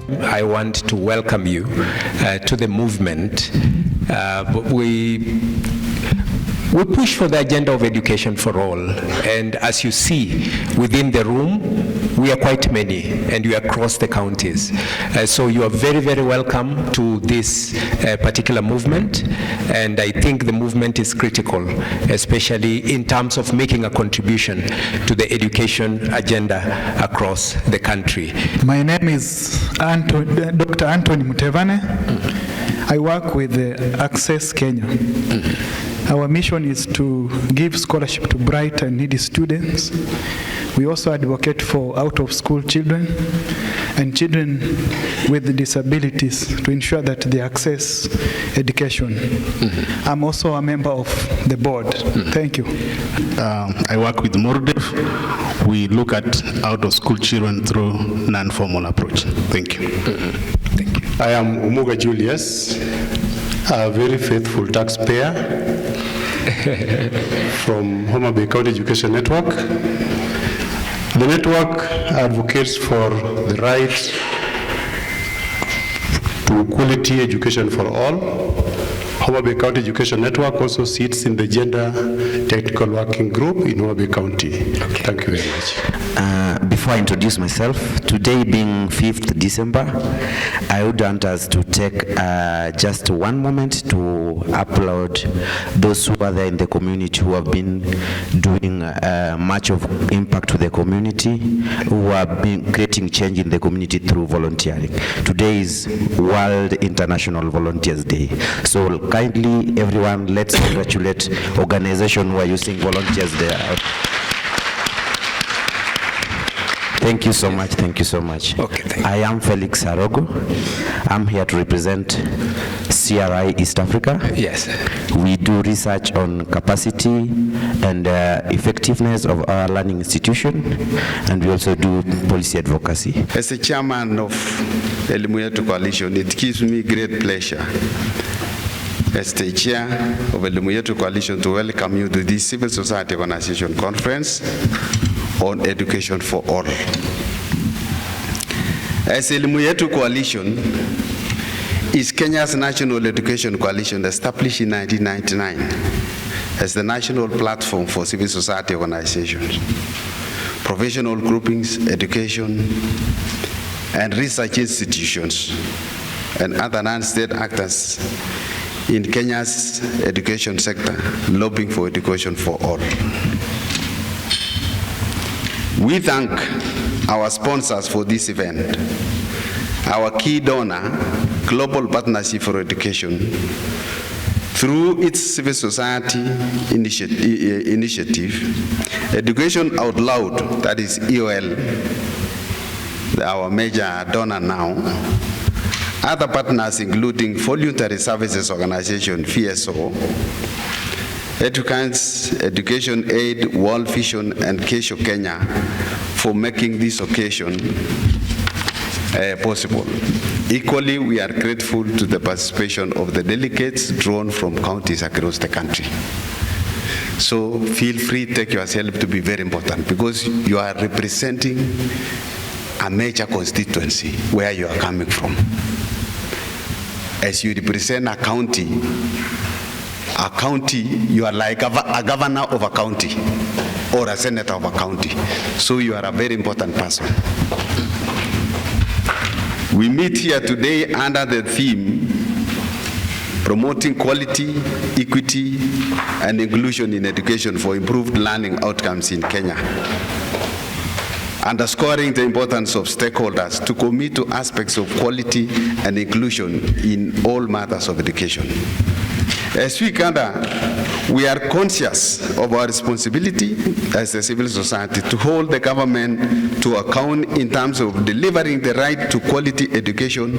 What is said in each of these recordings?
I want to welcome you to the movement. We push for the agenda of education for all, and as you see within the room, we are quite many, and we are across the counties. So you are very, very welcome to this particular movement, and I think the movement is critical, especially in terms of making a contribution to the education agenda across the country. My name is Dr. Anthony Mutevane. I work with Access Kenya. Our mission is to give scholarship to bright and needy students. We also advocate for out-of-school children and children with disabilities to ensure that they access education. I'm also a member of the board. Thank you. I work with Mordev. We look at out-of-school children through non-formal approach. Thank you. Thank you. I am Umuga Julius, a very faithful taxpayer from Homa Bay County Education Network. The network advocates for the right to quality education for all. Homa Bay County Education Network also sits in the Gender Technical Working Group in Homa Bay County. Okay. Thank you very much. Before I introduce myself, today being 5th December, I would want us to take just one moment to applaud those who are there in the community who have been doing much of impact to the community, who have been creating change in the community through volunteering. Today is World International Volunteers Day. So kindly, everyone, let's congratulate organizations who are using volunteers there. Thank you so much. Thank you so much. Okay, thank you. I am Felix Harogo. I'm here to represent CRI East Africa. Yes. We do research on capacity and effectiveness of our learning institution, and we also do policy advocacy. As the chairman of Elimu Yetu Coalition, it gives me great pleasure as the chair of Elimu Yetu Coalition to welcome you to this civil society organization conference on education for all. As Elimu Yetu Coalition is Kenya's national education coalition established in 1999 as the national platform for civil society organizations, professional groupings, education, and research institutions, and other non-state actors in Kenya's education sector, lobbying for education for all. We thank our sponsors for this event, our key donor, Global Partnership for Education, through its civil society initiative, Education Out Loud, that is EOL, our major donor now, other partners including Voluntary Services Organization, VSO, Educans, Education Aid, World Vision, and Kesho Kenya for making this occasion possible. Equally, we are grateful to the participation of the delegates drawn from counties across the country. So feel free, take yourself to be very important, because you are representing a major constituency where you are coming from. As you represent a county, you are like a governor of a county or a senator of a county. So you are a very important person. We meet here today under the theme, promoting quality, equity, and inclusion in education for improved learning outcomes in Kenya, underscoring the importance of stakeholders to commit to aspects of quality and inclusion in all matters of education. As we gather, we are conscious of our responsibility as a civil society to hold the government to account in terms of delivering the right to quality education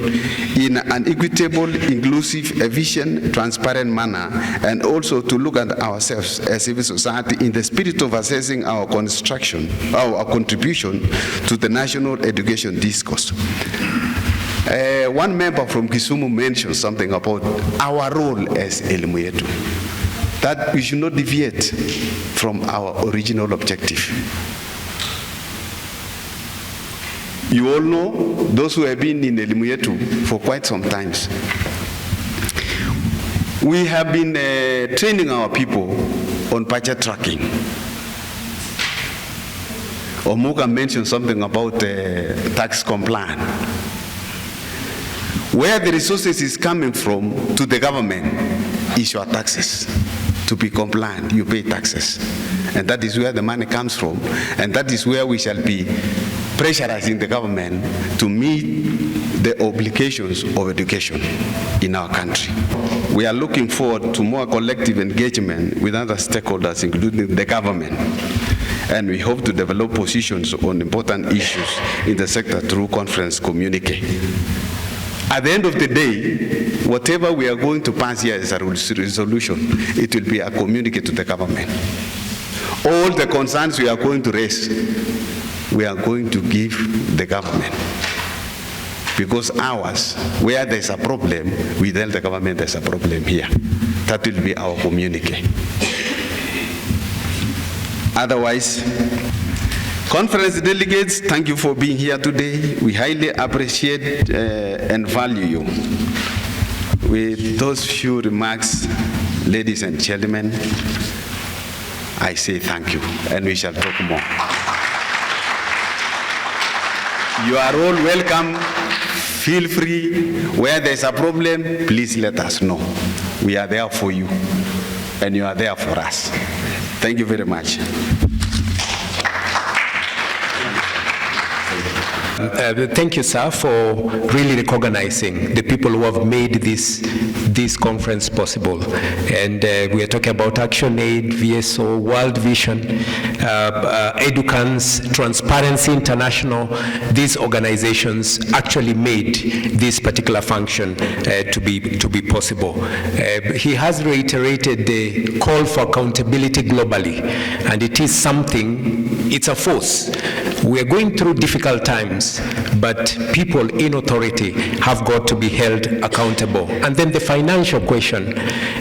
in an equitable, inclusive, efficient, transparent manner, and also to look at ourselves as civil society in the spirit of assessing our contribution to the national education discourse. One member from Kisumu mentioned something about our role as Elimu Yetu, that we should not deviate from our original objective. You all know, those who have been in Elimu Yetu for quite some times, we have been training our people on budget tracking. Omuka mentioned something about tax compliance. Where the resources is coming from to the government is your taxes. To be compliant, you pay taxes. And that is where the money comes from. And that is where we shall be pressurizing the government to meet the obligations of education in our country. We are looking forward to more collective engagement with other stakeholders, including the government. And we hope to develop positions on important issues in the sector through conference communique. At the end of the day, whatever we are going to pass here as a resolution, it will be a communique to the government. All the concerns we are going to raise, we are going to give the government. Because ours, where there's a problem, we tell the government there's a problem here. That will be our communique. Otherwise, conference delegates, thank you for being here today. We highly appreciate and value you. With those few remarks, ladies and gentlemen, I say thank you, and we shall talk more. You are all welcome. Feel free. Where there's a problem, please let us know. We are there for you, and you are there for us. Thank you very much. Thank you, sir, for really recognizing the people who have made this conference possible. And we are talking about ActionAid, VSO, World Vision, Educans, Transparency International. These organizations actually made this particular function to be possible. He has reiterated the call for accountability globally, and it is something, it's a force. We are going through difficult times, but people in authority have got to be held accountable. And then the financial question,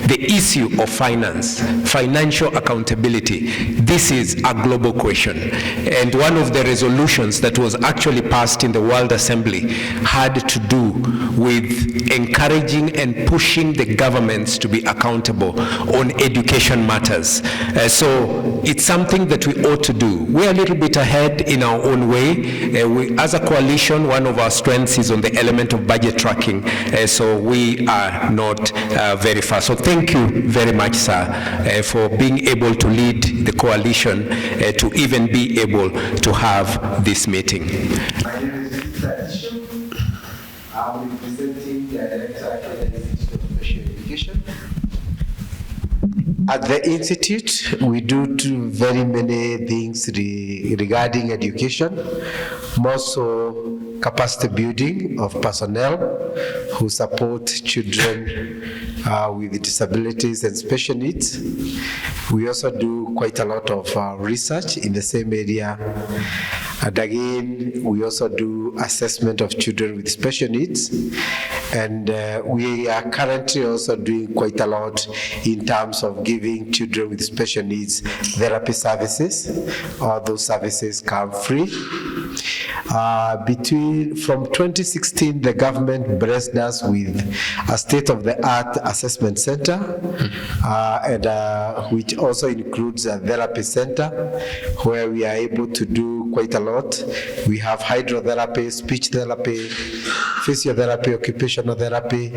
the issue of finance, financial accountability, this is a global question. And one of the resolutions that was actually passed in the World Assembly had to do with encouraging and pushing the governments to be accountable on education matters. So it's something that we ought to do. We're a little bit ahead in our own way. As a coalition, one of our strengths is on the element of budget tracking, so we are not very far. So thank you very much, sir, for being able to lead the coalition to even be able to have this meeting. My name is Elimu. I'm representing the Director of the Institute of Special Education. At the Institute, we do very many things regarding education, more so capacity building of personnel who support children with disabilities and special needs. We also do quite a lot of research in the same area. And again, we also do assessment of children with special needs. And we are currently also doing quite a lot in terms of giving children with special needs therapy services. All those services come free. From 2016, the government blessed us with a state-of-the-art assessment center, which also includes a therapy center, where we are able to do quite a lot. We have hydrotherapy, speech therapy, physiotherapy, occupational therapy,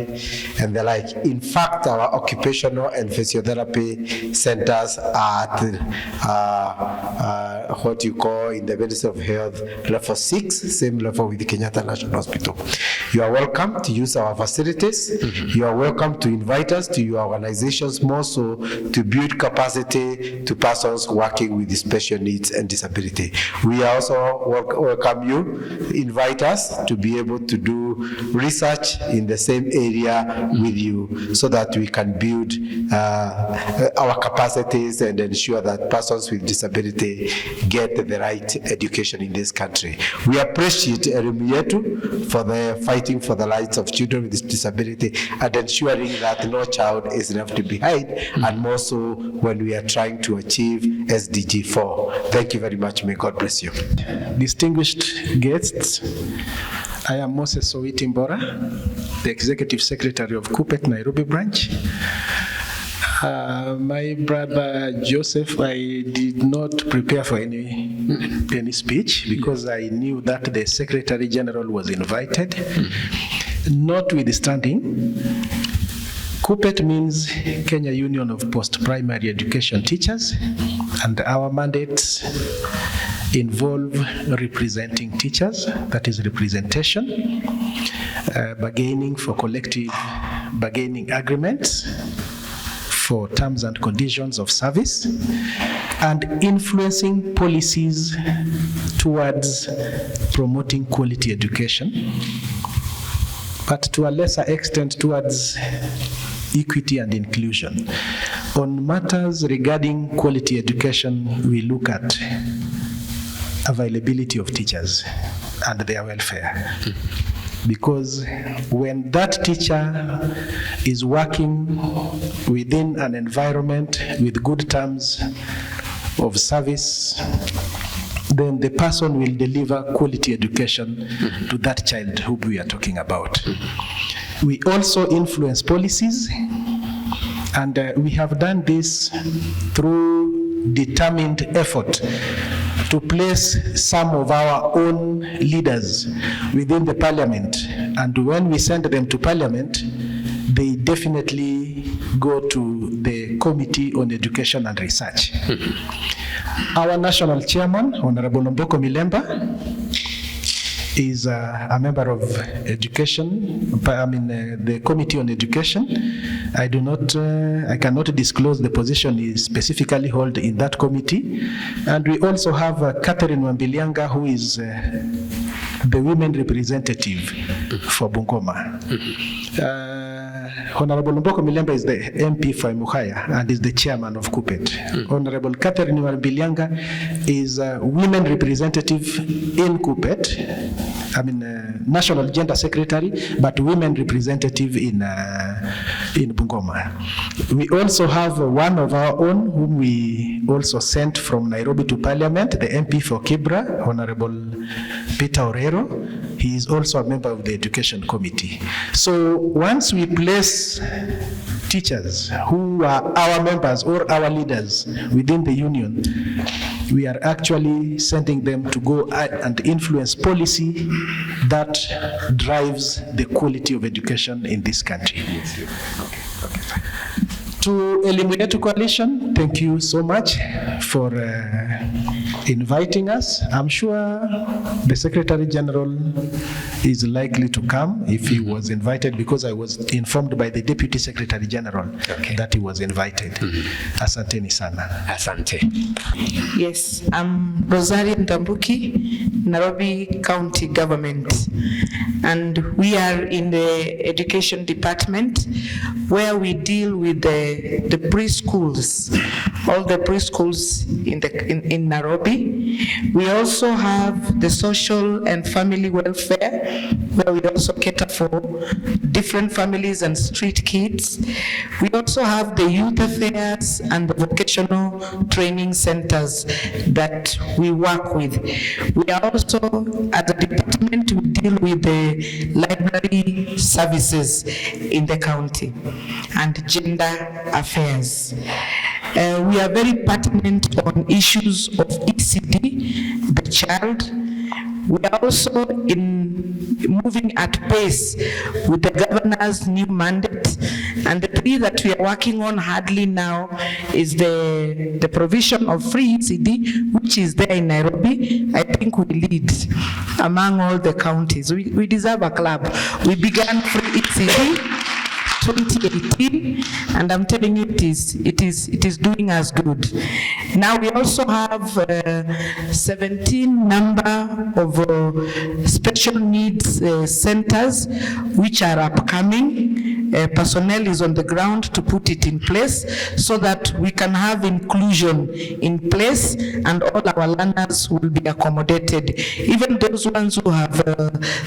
and the like. In fact, our occupational and physiotherapy centers are at what you call in the Ministry of Health level 6, same level with the Kenyatta National Hospital. You are welcome to use our facilities. You are welcome to invite us to your organizations, more so to build capacity to persons working with special needs and disability. We also welcome you, invite us to be able to do research in the same area with you so that we can build our capacities and ensure that persons with disability get the right education in this country. We appreciate Elimu Yetu for the fighting for the rights of children with disability and ensuring that no child is left behind, and more so when we are trying to achieve SDG 4. Thank you very much. May God bless you. Distinguished guests, I am Moses Owiti Mbora, the Executive Secretary of KUPPET Nairobi branch. My brother Joseph, I did not prepare for any speech because I knew that the Secretary General was invited. Notwithstanding, KUPPET means Kenya Union of Post-Primary Education Teachers, and our mandates involve representing teachers, that is representation, bargaining for collective bargaining agreements for terms and conditions of service, and influencing policies towards promoting quality education, but to a lesser extent towards equity and inclusion. On matters regarding quality education, we look at availability of teachers and their welfare. Because when that teacher is working within an environment with good terms of service, then the person will deliver quality education to that child who we are talking about. We also influence policies, and we have done this through determined effort to place some of our own leaders within the parliament. And when we send them to parliament, they definitely go to the Committee on Education and Research. Our national chairman, Honorable Mboko Milemba, is a member of education, the Committee on Education. I cannot disclose the position he specifically holds in that committee. And we also have Catherine Wambilianga, who is the women representative for Bungoma. Honorable Mboko Milemba is the MP for Emuhaya and is the chairman of KUPPET. Honorable Catherine Wambilianga is a women representative in KUPPET, National Gender Secretary, but women representative in Bungoma. We also have one of our own whom we also sent from Nairobi to Parliament, the MP for Kibra, Honorable Peter Orero. He is also a member of the Education Committee. So once we place teachers who are our members or our leaders within the union, we are actually sending them to go and influence policy that drives the quality of education in this country. To Elimu Yetu Coalition, thank you so much for inviting us. I'm sure the Secretary General is likely to come if he was invited, because I was informed by the Deputy Secretary General that he was invited. Asanteni sana. Asante. Yes, I'm Rosario Ndambuki, Nairobi County Government, and we are in the Education Department, where we deal with the preschools, all the preschools in Nairobi. We also have the social and family welfare, where we also cater for different families and street kids. We also have the youth affairs and the vocational training centers that we work with. We are also, as a department, we deal with the library services in the county and gender affairs. We are very pertinent on issues of ECD, the child. We are also moving at pace with the governor's new mandate, and the three that we are working on hardly now is the provision of free ECD, which is there in Nairobi. I think we lead among all the counties. We deserve a club. We began free ECD 2018, and I'm telling you, it is doing us good. Now we also have 17 number of special needs centers which are upcoming. personnel is on the ground to put it in place so that we can have inclusion in place and all our learners will be accommodated. Even those ones who have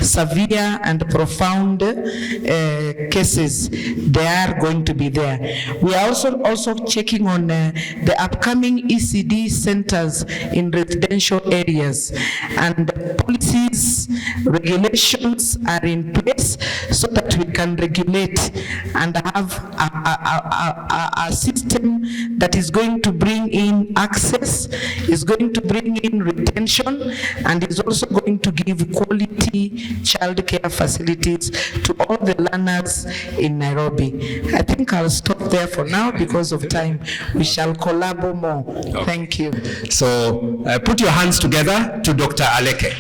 severe and profound cases, they are going to be there. We are also checking on the upcoming ECD centers in residential areas, and policies, regulations are in place so that we can regulate and have a system that is going to bring in access, is going to bring in retention, and is also going to give quality child care facilities to all the learners in Nairobi. I think I'll stop there for now because of time. We shall collaborate more. Okay. Thank you. So put your hands together to Dr. Aleke.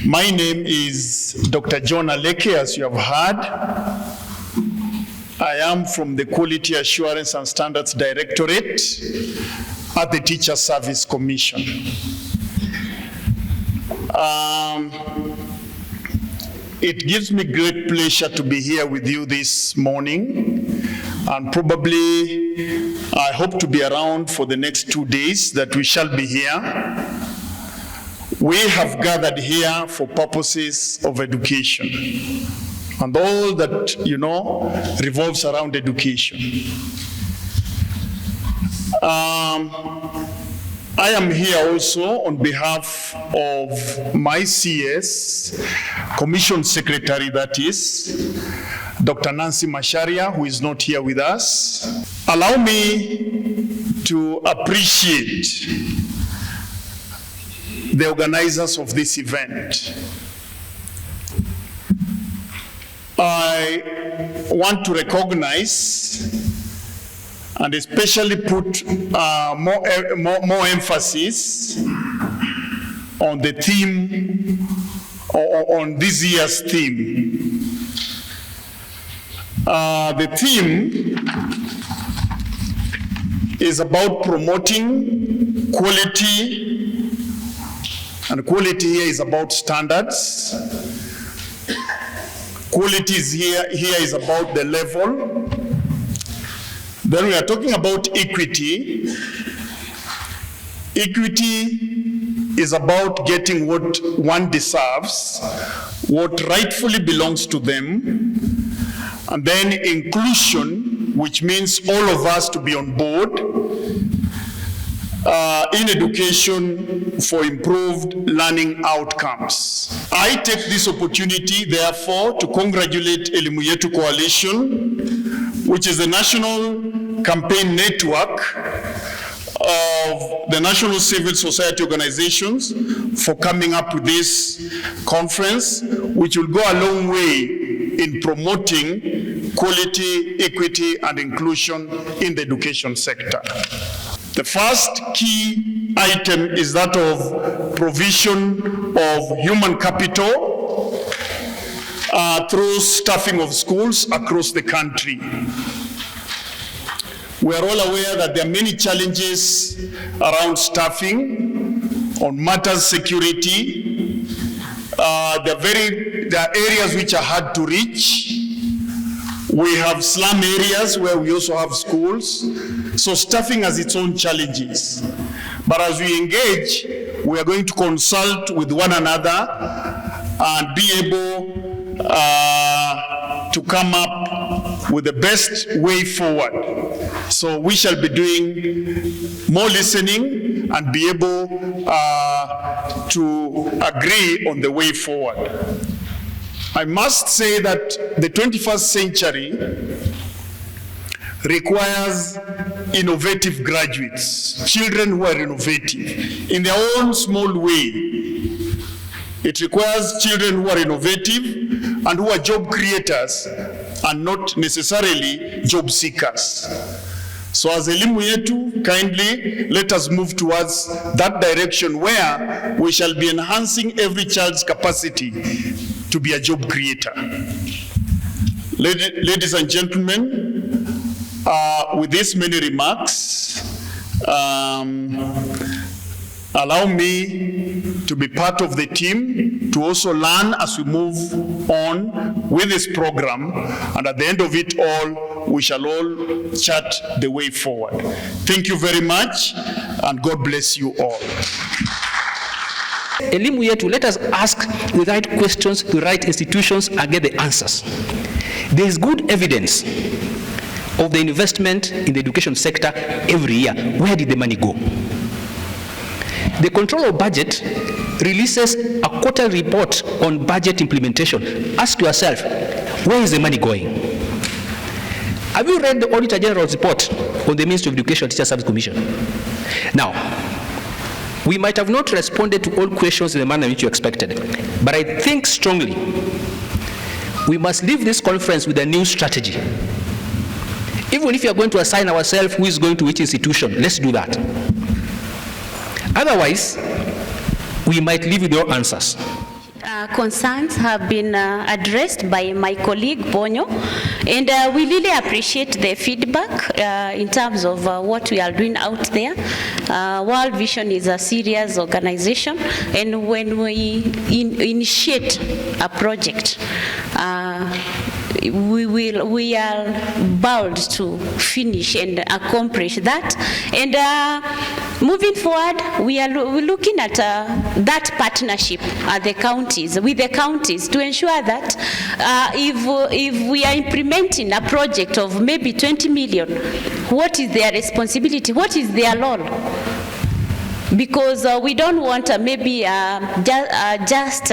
My name is Dr. John Aleke, as you have heard. I am from the Quality Assurance and Standards Directorate at the Teacher Service Commission. It gives me great pleasure to be here with you this morning, and probably I hope to be around for the next 2 days that we shall be here. We have gathered here for purposes of education, and all that, you know, revolves around education. I am here also on behalf of my CS, Commission Secretary, that is, Dr. Nancy Macharia, who is not here with us. Allow me to appreciate the organizers of this event. I want to recognize and especially put more emphasis on the theme, on this year's theme. The theme is about promoting quality, and quality here is about standards. Quality is here is about the level. Then we are talking about equity. Equity is about getting what one deserves, what rightfully belongs to them. And then inclusion, which means all of us to be on board in education for improved learning outcomes. I take this opportunity, therefore, to congratulate Elimu Yetu Coalition, which is a national campaign network of the national civil society organizations, for coming up with this conference, which will go a long way in promoting quality, equity, and inclusion in the education sector. The first key item is that of provision of human capital through staffing of schools across the country. We are all aware that there are many challenges around staffing, on matters security. There are areas which are hard to reach. We have slum areas where we also have schools. So staffing has its own challenges. But as we engage, we are going to consult with one another and be able to come up with the best way forward. So we shall be doing more listening and be able to agree on the way forward. I must say that the 21st century requires innovative graduates, children who are innovative in their own small way. It requires children who are innovative and who are job creators and not necessarily job seekers. So as Elimu Yetu, kindly let us move towards that direction where we shall be enhancing every child's capacity to be a job creator. Ladies and gentlemen, with these many remarks, allow me to be part of the team, to also learn as we move on with this program. And at the end of it all, we shall all chart the way forward. Thank you very much, and God bless you all. Elimu Yetu, let us ask the right questions to the right institutions and get the answers. There is good evidence of the investment in the education sector every year. Where did the money go? The Control of Budget releases a quarterly report on budget implementation. Ask yourself, where is the money going? Have you read the Auditor General's report on the Ministry of Education Teacher Service Commission? Now, we might have not responded to all questions in the manner in which you expected, but I think strongly we must leave this conference with a new strategy. Even if you are going to assign ourselves who is going to which institution, let's do that. Otherwise, we might leave with your answers. Concerns have been addressed by my colleague Bonyo, and we really appreciate the feedback in terms of what we are doing out there. World Vision is a serious organization, and when we initiate a project, we are bound to finish and accomplish that. And moving forward, we're looking at that partnership at the counties, with the counties, to ensure that if we are implementing a project of maybe 20 million, what is their responsibility? What is their role? Because we don't want maybe just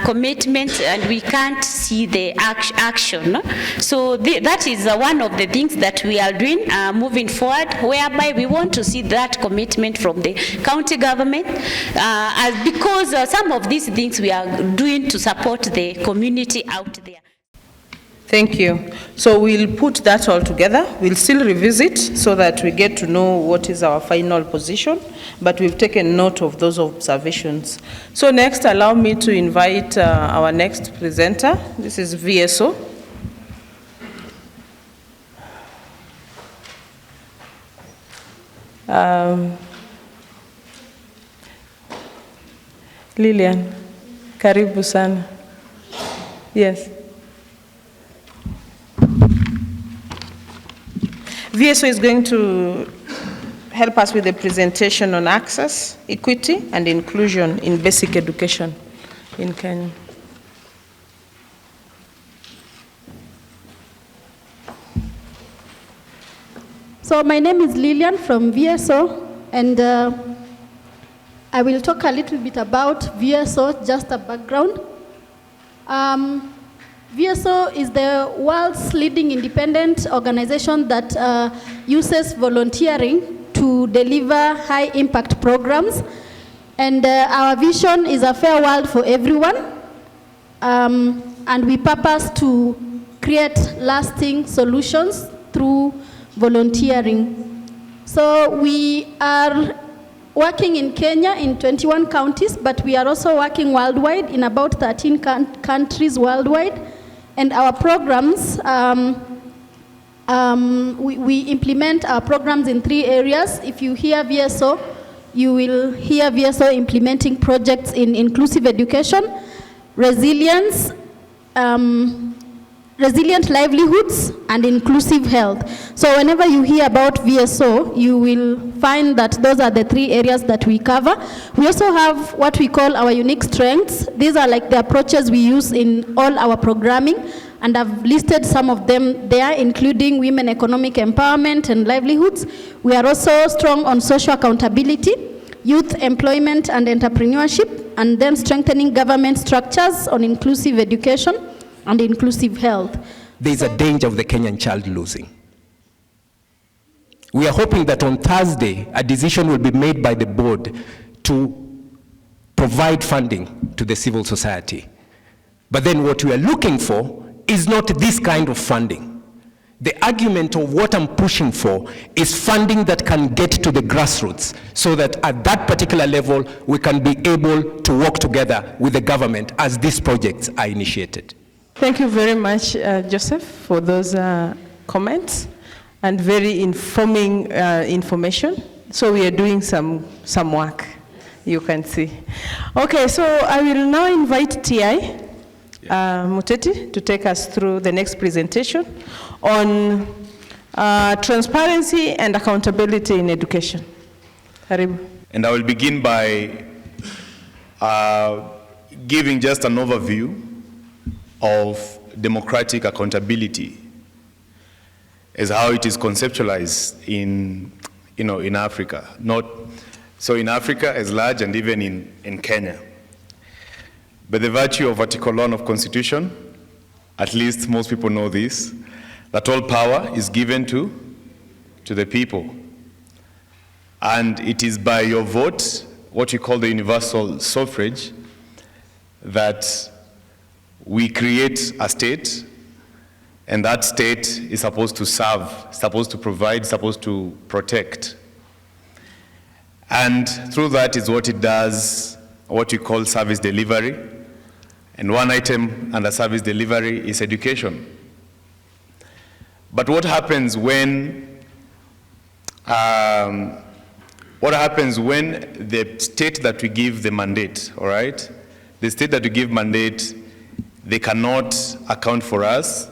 commitment and we can't see the action. So that is one of the things that we are doing moving forward, whereby we want to see that commitment from the county government, because some of these things we are doing to support the community out there. Thank you. So we'll put that all together. We'll still revisit so that we get to know what is our final position, but we've taken note of those observations. So next, allow me to invite our next presenter. This is VSO. Lillian, karibu sana. Yes. VSO is going to help us with the presentation on access, equity, and inclusion in basic education in Kenya. So my name is Lillian from VSO, and I will talk a little bit about VSO, just a background. VSO is the world's leading independent organization that uses volunteering to deliver high-impact programs. And our vision is a fair world for everyone. And we purpose to create lasting solutions through volunteering. So we are working in Kenya in 21 counties, but we are also working worldwide in about 13 countries worldwide. And our programs, we implement our programs in 3 areas. If you hear VSO, you will hear VSO implementing projects in inclusive education, resilience, resilient livelihoods, and inclusive health. So whenever you hear about VSO, you will find that those are the 3 areas that we cover. We also have what we call our unique strengths. These are like the approaches we use in all our programming, and I've listed some of them there, including women economic empowerment and livelihoods. We are also strong on social accountability, youth employment and entrepreneurship, and then strengthening government structures on inclusive education and inclusive health. There is a danger of the Kenyan child losing. We are hoping that on Thursday, a decision will be made by the board to provide funding to the civil society. But then what we are looking for is not this kind of funding. The argument of what I'm pushing for is funding that can get to the grassroots, so that at that particular level, we can be able to work together with the government as these projects are initiated. Thank you very much, Joseph, for those comments and very informing information. So we are doing some work. you can see. Okay, so I will now invite TI Muteti to take us through the next presentation on transparency and accountability in education. Karibu. And I will begin by giving just an overview of democratic accountability as how it is conceptualized in Africa. So in Africa as large and even in Kenya. By the virtue of Article 1 of Constitution, at least most people know this, that all power is given to the people. And it is by your vote, what we call the universal suffrage, that we create a state, and that state is supposed to serve, supposed to provide, supposed to protect. And through that is what it does, what we call service delivery. And one item under service delivery is education. But what happens when the state that we give the mandate, all right? The state that we give mandate, they cannot account for us,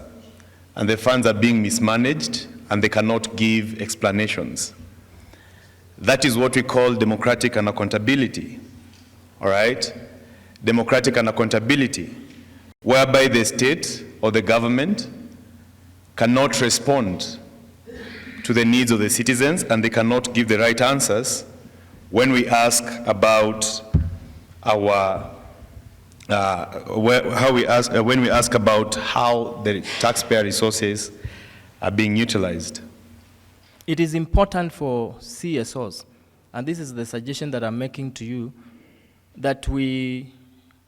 and the funds are being mismanaged, and they cannot give explanations. That is what we call democratic and accountability, all right? Democratic and accountability, whereby the state or the government cannot respond to the needs of the citizens, and they cannot give the right answers when we ask about when we ask about how the taxpayer resources are being utilized. It is important for CSOs, and this is the suggestion that I'm making to you, that we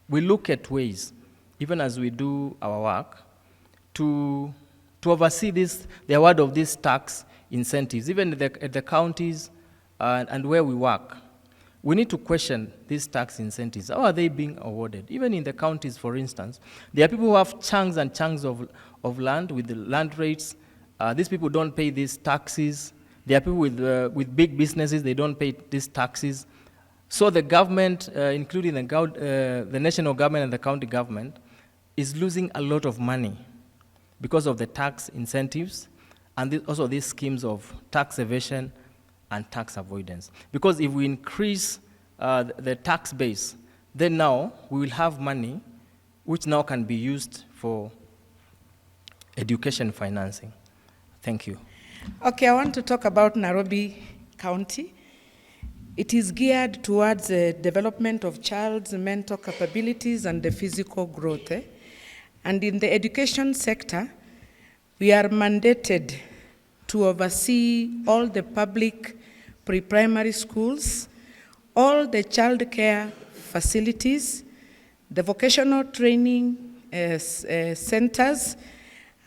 look at ways, even as we do our work, to oversee the award of these tax incentives, even at the counties and where we work. We need to question these tax incentives. How are they being awarded? Even in the counties, for instance, there are people who have chunks and chunks of land with the land rates. These people don't pay these taxes. There are people with big businesses, they don't pay these taxes. So the government, including the national government and the county government, is losing a lot of money because of the tax incentives and also these schemes of tax evasion and tax avoidance. Because if we increase the tax base, then now we will have money which now can be used for education financing. Thank you. Okay, I want to talk about Nairobi County. It is geared towards the development of child's mental capabilities and the physical growth. And in the education sector, we are mandated to oversee all the public pre-primary schools, all the child care facilities, the vocational training centers,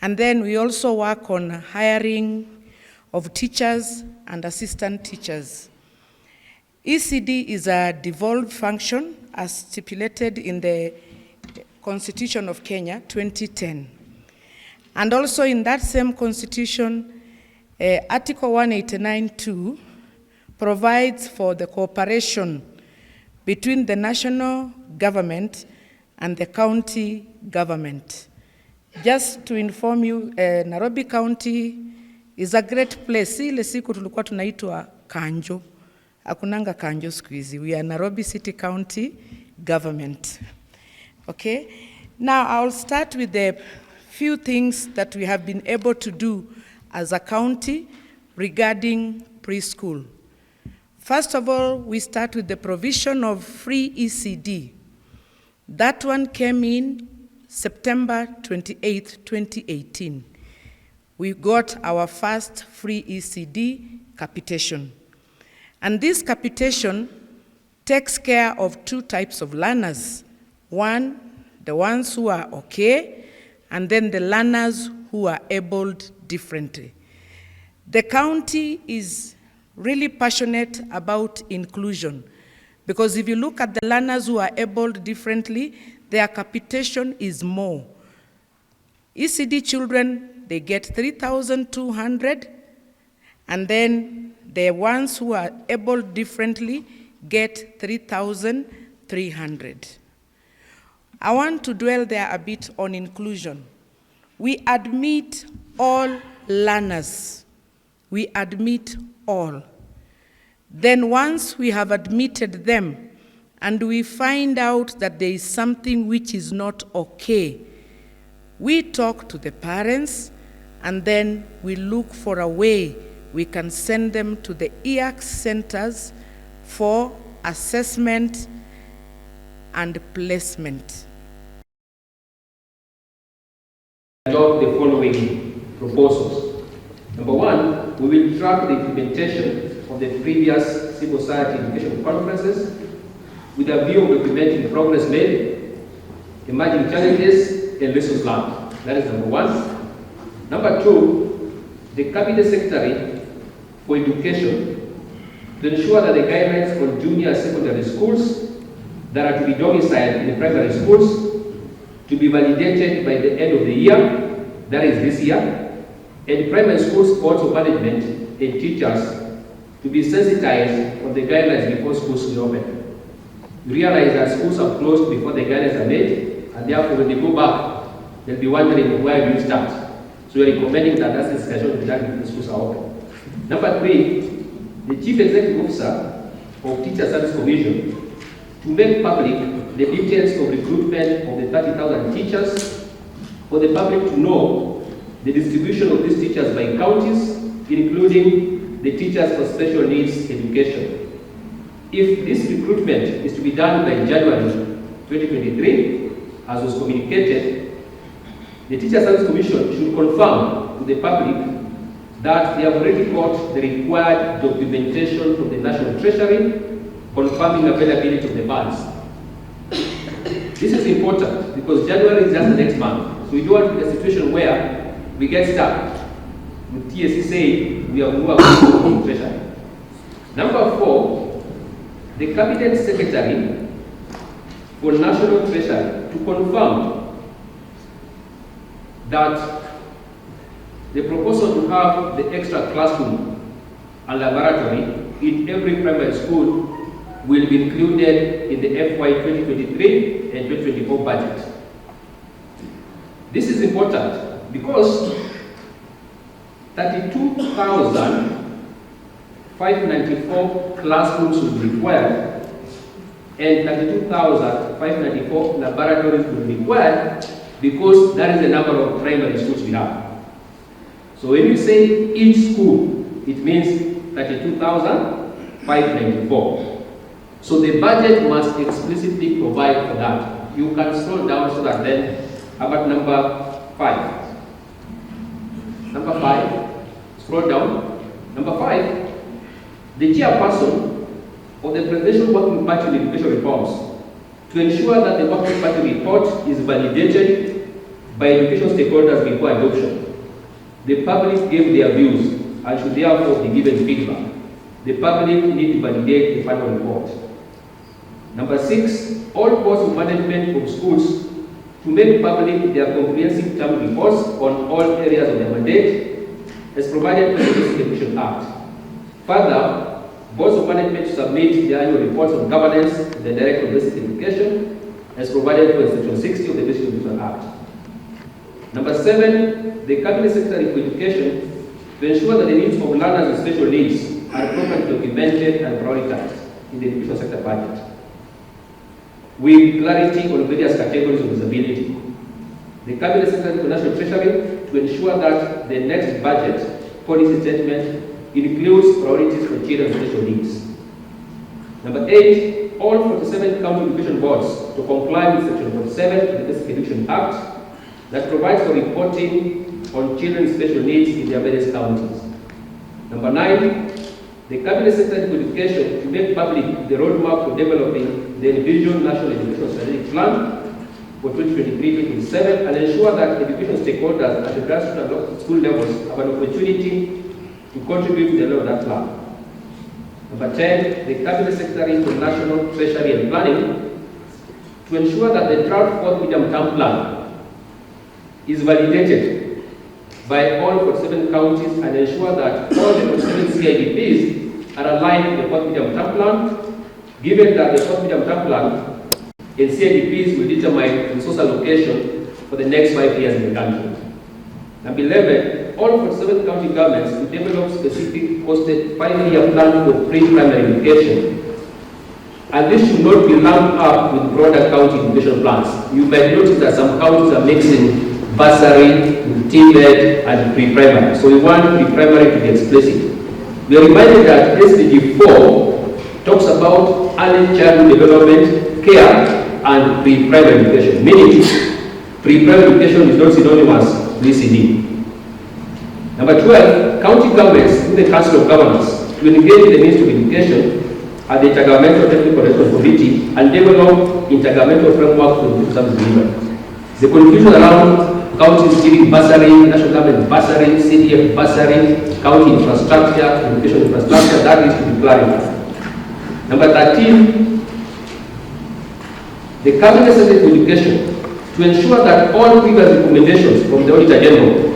and then we also work on hiring of teachers and assistant teachers. ECD is a devolved function as stipulated in the Constitution of Kenya, 2010. And also in that same constitution, Article 189(2) provides for the cooperation between the national government and the county government. Just to inform you, Nairobi County is a great place. Ile siku tulikuwa tunaitwa Kanjo. Hakunanga Kanjo siku hizi. We are Nairobi City County Government. Okay? Now I'll start with the few things that we have been able to do as a county regarding preschool. First of all, we start with the provision of free ECD. That one came in September 28, 2018. We got our first free ECD capitation. And this capitation takes care of two types of learners. One, the ones who are okay, and then the learners who are abled differently. The county is really passionate about inclusion, because if you look at the learners who are abled differently, their capitation is more. ECD children, they get 3,200, and then the ones who are abled differently get 3,300. I want to dwell there a bit on inclusion. We admit all learners. We admit all. Then once we have admitted them and we find out that there is something which is not okay, we talk to the parents and then we look for a way we can send them to the EAC centers for assessment and placement. Adopt the following proposals. Number one, we will track the implementation of the previous civil society education conferences with a view of documenting progress made, emerging challenges, and lessons learned. That is number one. Number two, the Cabinet Secretary for Education to ensure that the guidelines on junior secondary schools that are to be domiciled in the primary schools to be validated by the end of the year, that is this year, and primary schools boards of management and teachers to be sensitized on the guidelines before schools reopen. You realize that schools are closed before the guidelines are made, and therefore when they go back, they'll be wondering where we start. So we're recommending that that discussion will be done before the schools are open. Number three, the Chief Executive Officer of Teacher Service Commission to make public the details of recruitment of the 30,000 teachers for the public to know the distribution of these teachers by counties, including the teachers for special needs education. If this recruitment is to be done by January 2023, as was communicated, the Teacher Service Commission should confirm to the public that they have already got the required documentation from the National Treasury confirming availability of the funds. This is important because January is just the next month. So we don't want to be in a situation where we get stuck with TSC saying we have moved from the Treasury. Number four, the Cabinet Secretary for National Treasury to confirm that the proposal to have the extra classroom and laboratory in every primary school will be included in the FY 2023 and 2024 budget. This is important because 32,594 classrooms will be required and 32,594 laboratories will be required because that is the number of primary schools we have. So when you say each school, it means 32,594. So the budget must explicitly provide for that. You can scroll down so that then about number 5. Number 5, scroll down. Number 5, the chairperson of the Presidential Working Party on Education Reforms to ensure that the Working Party report is validated by education stakeholders before adoption. The public gave their views and should therefore be given feedback. The public need to validate the final report. Number 6, all boards of management of schools to make public their comprehensive term reports on all areas of their mandate as provided by the Basic Education Act. Further, boards of management to submit their annual reports on governance to the Director of Basic Education as provided by Section 60 of the Basic Education Act. Number 7, the Cabinet Secretary for Education to ensure that the needs of learners with special needs are properly documented and prioritized in the education sector budget, with clarity on various categories of disability. The Cabinet Secretary for National Treasury to ensure that the next budget policy statement includes priorities for children with special needs. Number 8, all 47 county education boards to comply with Section 47 of the Basic Education Act that provides for reporting on children with special needs in their various counties. Number 9, the Cabinet Secretary for Education to make public the roadmap for developing the Envision National Education Strategic Plan for 2023-2027 and ensure that education stakeholders at the grassroots and school levels have an opportunity to contribute to the level of that plan. Number 10, the Cabinet Secretary for National Treasury and Planning to ensure that the draft fourth medium-term plan is validated by all 47 counties and ensure that all the 47 CIDPs are aligned with the fourth medium-term plan Given that the short medium term plan and CIDPs will determine resource allocation for the next 5 years in the country. Number 11, all 47 county governments will develop specific costed 5-year plan for pre-primary education. And this should not be lumped up with broader county education plans. You might notice that some counties are mixing bursary, TVET, and pre-primary. So we want pre-primary to be explicit. We are reminded that SDG 4 talks about early childhood development, care, and pre-primary education, meaning pre-primary education is not synonymous with ECD. Number 12, county governments, through the Council of Governors, will engage in the Ministry of Education at the Intergovernmental Technical Responsibility and develop intergovernmental framework for service delivery. The confusion around counties giving bursary, national government bursary, CDF bursary, county infrastructure, education infrastructure, that needs to be clarified. Number 13, the Cabinet Secretary for Education to ensure that all previous recommendations from the Auditor General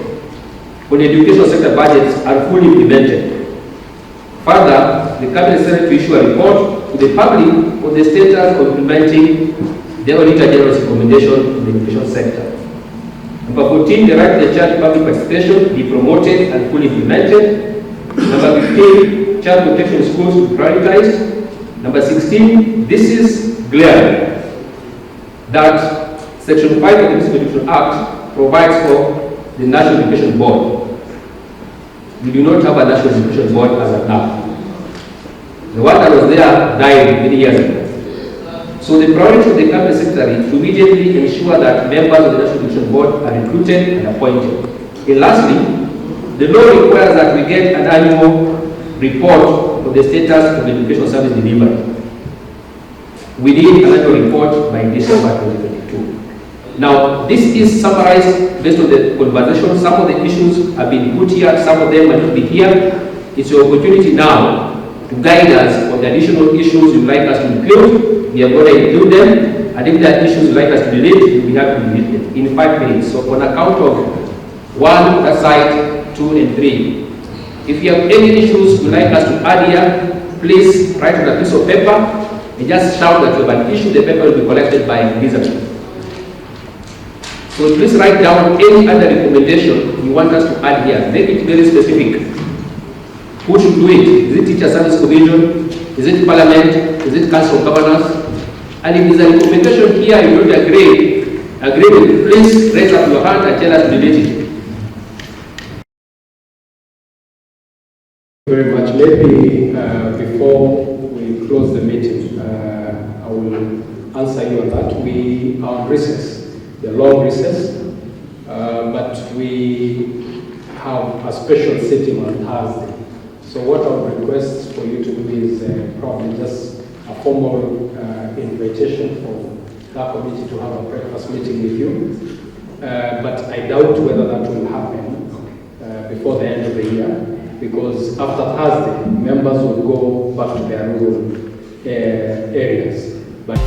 on the education sector budgets are fully implemented. Further, the Cabinet Secretary to issue a report to the public on the status of implementing the Auditor General's recommendation in the education sector. Number 14, the right to the child public participation be promoted and fully implemented. Number 15, child protection schools to be prioritized. Number 16, this is glaring that Section 5 of the Municipal Education Act provides for the National Education Board. We do not have a National Education Board as of now. The one that was there died many years ago. So the priority of the Cabinet Secretary to immediately ensure that members of the National Education Board are recruited and appointed. And lastly, the law requires that we get an annual report of the status of the education service delivery. We need an annual report by December 2022. Now, this is summarized based on the conversation. Some of the issues have been put here, some of them might not be here. It's your opportunity now to guide us on the additional issues you'd like us to include. We are going to include them, and if there are issues you'd like us to delete, we'll be happy to delete them in 5 minutes. So on account of 1, that side, 2, and 3. If you have any issues you'd like us to add here, please write on a piece of paper and just shout that you have an issue. The paper will be collected by Elizabeth. So please write down any other recommendation you want us to add here. Make it very specific. Who should do it? Is it Teacher Service Commission? Is it Parliament? Is it Council of Governors? And if there's a recommendation here you don't agree with, please raise up your hand and tell us to delete it. Very much. Maybe before we close the meeting, I will answer you on that. We are on recess, the long recess, but we have a special sitting on Thursday. So what I would request for you to do is probably just a formal invitation for that committee to have a breakfast meeting with you. But I doubt whether that will happen before the end of the year, because after Thursday, members will go back to their rural areas. But